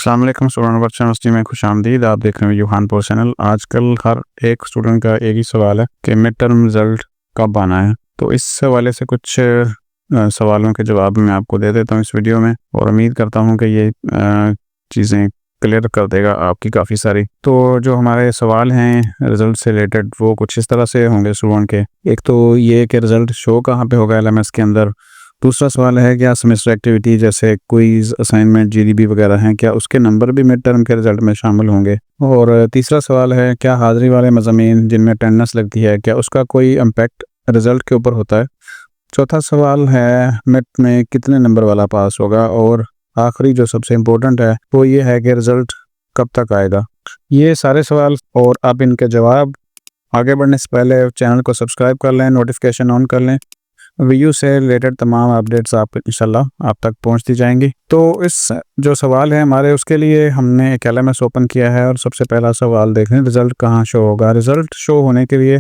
अस्सलाम वालेकुम student virtual university में खुशामदीद। आप देख रहे हैं यूहानपुर चैनल। आजकल हर एक स्टूडेंट का एक ही सवाल है कि मिड टर्म रिज़ल्ट कब आना है। तो इस हवाले से कुछ सवालों के जवाब मैं आपको दे देता हूँ इस वीडियो में, और उम्मीद करता हूँ कि ये चीज़ें क्लियर कर देगा आपकी काफ़ी सारी। तो जो हमारे सवाल हैं रिज़ल्ट से रिलेटेड वो कुछ इस तरह से होंगे स्टूडेंट के। एक तो ये कि रिज़ल्ट शो कहाँ पे होगा LMS के अंदर। दूसरा सवाल है क्या सेमेस्टर एक्टिविटी जैसे क्विज़, असाइनमेंट, GDB वगैरह हैं, क्या उसके नंबर भी मिड टर्म के रिज़ल्ट में शामिल होंगे। और तीसरा सवाल है क्या हाज़िरी वाले मज़ामीन जिनमें अटेंडेंस लगती है क्या उसका कोई इम्पैक्ट रिज़ल्ट के ऊपर होता है। चौथा सवाल है मिड में कितने नंबर वाला पास होगा। और आखिरी जो सबसे इम्पोर्टेंट है वो ये है कि रिज़ल्ट कब तक आएगा। ये सारे सवाल और अब इनके जवाब। आगे बढ़ने से पहले चैनल को सब्सक्राइब कर लें, नोटिफिकेशन ऑन कर लें। वीडियो से रिलेटेड तमाम अपडेट्स आप इंशाल्लाह आप तक पहुंचती जाएंगी। तो इस जो सवाल है हमारे उसके लिए हमने एक LMS ओपन किया है और सबसे पहला सवाल देख लें, रिज़ल्ट कहाँ शो होगा। रिज़ल्ट शो होने के लिए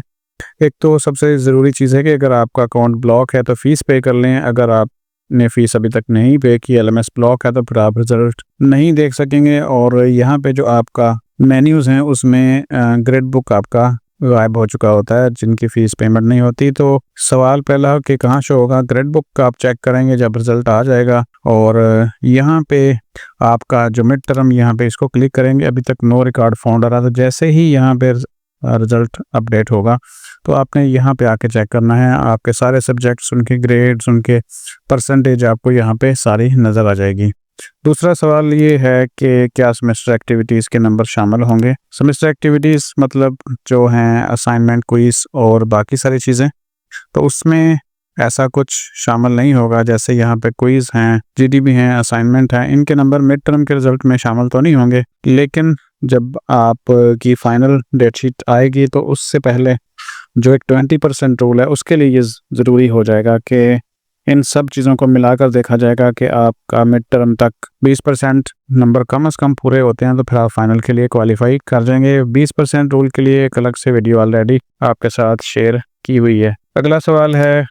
एक तो सबसे ज़रूरी चीज़ है कि अगर आपका अकाउंट ब्लॉक है तो फ़ीस पे कर लें। अगर आपने फ़ीस अभी तक नहीं पे की, LMS ब्लॉक है, तो फिर आप रिज़ल्ट नहीं देख सकेंगे। और यहाँ पे जो आपका मेन्यूज़ हैं उसमें ग्रेड बुक आपका गायब हो चुका होता है जिनकी फ़ीस पेमेंट नहीं होती। तो सवाल पहला कि कहाँ शो होगा, ग्रेड बुक का आप चेक करेंगे जब रिज़ल्ट आ जाएगा। और यहाँ पे आपका जो मिड टर्म, यहाँ पे इसको क्लिक करेंगे। अभी तक नो रिकॉर्ड फाउंड आ रहा था, जैसे ही यहाँ पे रिज़ल्ट अपडेट होगा तो आपने यहाँ पे आके चेक करना है। आपके सारे सब्जेक्ट्स, उनके ग्रेड्स, उनके परसेंटेज आपको यहाँ पे सारी नज़र आ जाएगी। दूसरा सवाल ये है कि क्या सेमेस्टर एक्टिविटीज़ के नंबर शामिल होंगे। सेमेस्टर एक्टिविटीज़ मतलब जो हैं असाइनमेंट, क्विज़ और बाकी सारी चीज़ें, तो उसमें ऐसा कुछ शामिल नहीं होगा। जैसे यहाँ पे क्विज़ हैं, GDB हैं, असाइनमेंट हैं, इनके नंबर मिड टर्म के रिज़ल्ट में शामिल तो नहीं होंगे। लेकिन जब आप की फ़ाइनल डेट शीट आएगी तो उससे पहले जो एक 20% रूल है उसके लिए ये ज़रूरी हो जाएगा कि इन सब चीज़ों को मिलाकर देखा जाएगा कि आपका मिड टर्म तक 20% नंबर कम से कम पूरे होते हैं तो फिर आप फाइनल के लिए क्वालिफाई कर जाएंगे। 20% रूल के लिए एक अलग से वीडियो ऑलरेडी आपके साथ शेयर की हुई है। अगला सवाल है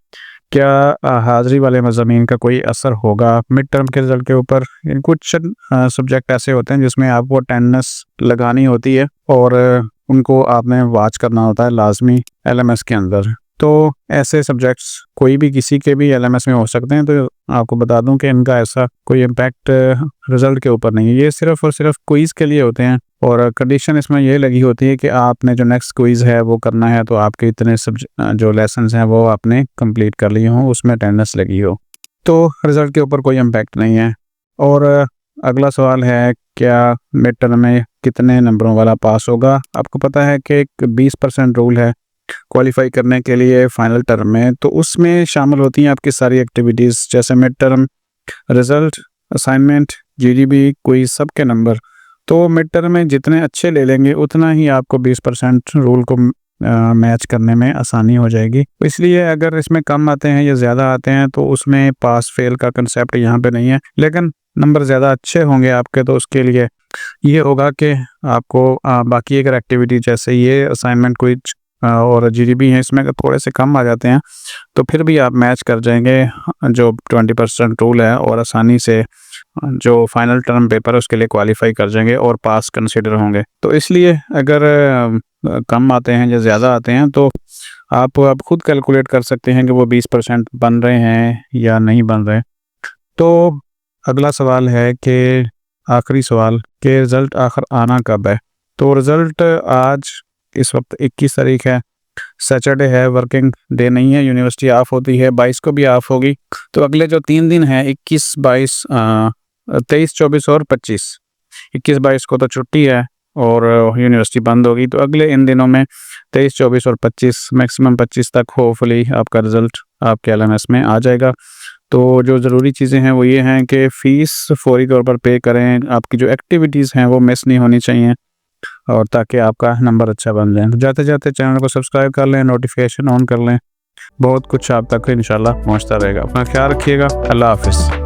क्या हाज़िरी वाले मज़ामीन का कोई असर होगा मिड टर्म के रिज़ल्ट के ऊपर। कुछ सब्जेक्ट ऐसे होते हैं जिसमें आपको अटेंडेंस लगानी होती है और उनको आपने वॉच करना होता है लाजमी LMS के अंदर। तो ऐसे सब्जेक्ट्स कोई भी किसी के भी LMS में हो सकते हैं। तो आपको बता दूं कि इनका ऐसा कोई इम्पैक्ट रिज़ल्ट के ऊपर नहीं है, ये सिर्फ़ और सिर्फ क्विज़ के लिए होते हैं। और कंडीशन इसमें ये लगी होती है कि आपने जो नेक्स्ट क्विज़ है वो करना है तो आपके इतने जो लेसन्स हैं वो आपने कंप्लीट कर लिए हों, उसमें अटेंडेंस लगी हो, तो रिज़ल्ट के ऊपर कोई इम्पैक्ट नहीं है। और अगला सवाल है क्या मिड टर्म में कितने नंबरों वाला पास होगा। आपको पता है कि एक 20% रूल है क्वालिफाई करने के लिए फाइनल टर्म में, तो उसमें शामिल होती हैं आपकी सारी एक्टिविटीज़ जैसे mid term, result, assignment, GDB, quiz, सब के नंबर। तो मिड टर्म में जितने अच्छे ले लेंगे उतना ही आपको 20% रूल को मैच करने में आसानी हो जाएगी। इसलिए अगर इसमें कम आते हैं या ज़्यादा आते हैं तो उसमें पास फेल का कंसेप्ट यहाँ पे नहीं है। लेकिन नंबर ज़्यादा अच्छे होंगे आपके तो उसके लिए ये होगा कि आपको बाकी अगर एक्टिविटी जैसे ये असाइनमेंट, क्विज और GDB हैं, इसमें अगर थोड़े से कम आ जाते हैं तो फिर भी आप मैच कर जाएंगे जो 20% रूल है और आसानी से जो फाइनल टर्म पेपर है उसके लिए क्वालिफाई कर जाएंगे और पास कंसिडर होंगे। तो इसलिए अगर कम आते हैं या ज़्यादा आते हैं तो आप खुद कैलकुलेट कर सकते हैं कि वो 20% बन रहे हैं या नहीं बन रहे। तो अगला सवाल है कि आखिरी सवाल कि रिज़ल्ट आखिर आना कब है। तो रिज़ल्ट आज इस वक्त 21 तारीख है, सैटरडे है, वर्किंग डे नहीं है, यूनिवर्सिटी ऑफ होती है, 22 को भी ऑफ होगी। तो अगले जो 3 दिन हैं 21, 22, 23, 24 और 25, 21, 22 को तो छुट्टी है और यूनिवर्सिटी बंद होगी। तो अगले इन दिनों में 23, 24 और 25, मैक्सिमम 25 तक होपफुली आपका रिज़ल्ट आपके LMS में आ जाएगा। तो जो ज़रूरी चीज़ें हैं वो ये हैं कि फ़ीस फौरी तौर पर पे करें, आपकी जो एक्टिविटीज़ हैं वो मिस नहीं होनी चाहिए और ताकि आपका नंबर अच्छा बन जाए। तो जाते जाते चैनल को सब्सक्राइब कर लें, नोटिफिकेशन ऑन कर लें, बहुत कुछ आप तक इंशाल्लाह पहुंचता रहेगा। अपना ख्याल रखिएगा। अल्लाह हाफ़िज़।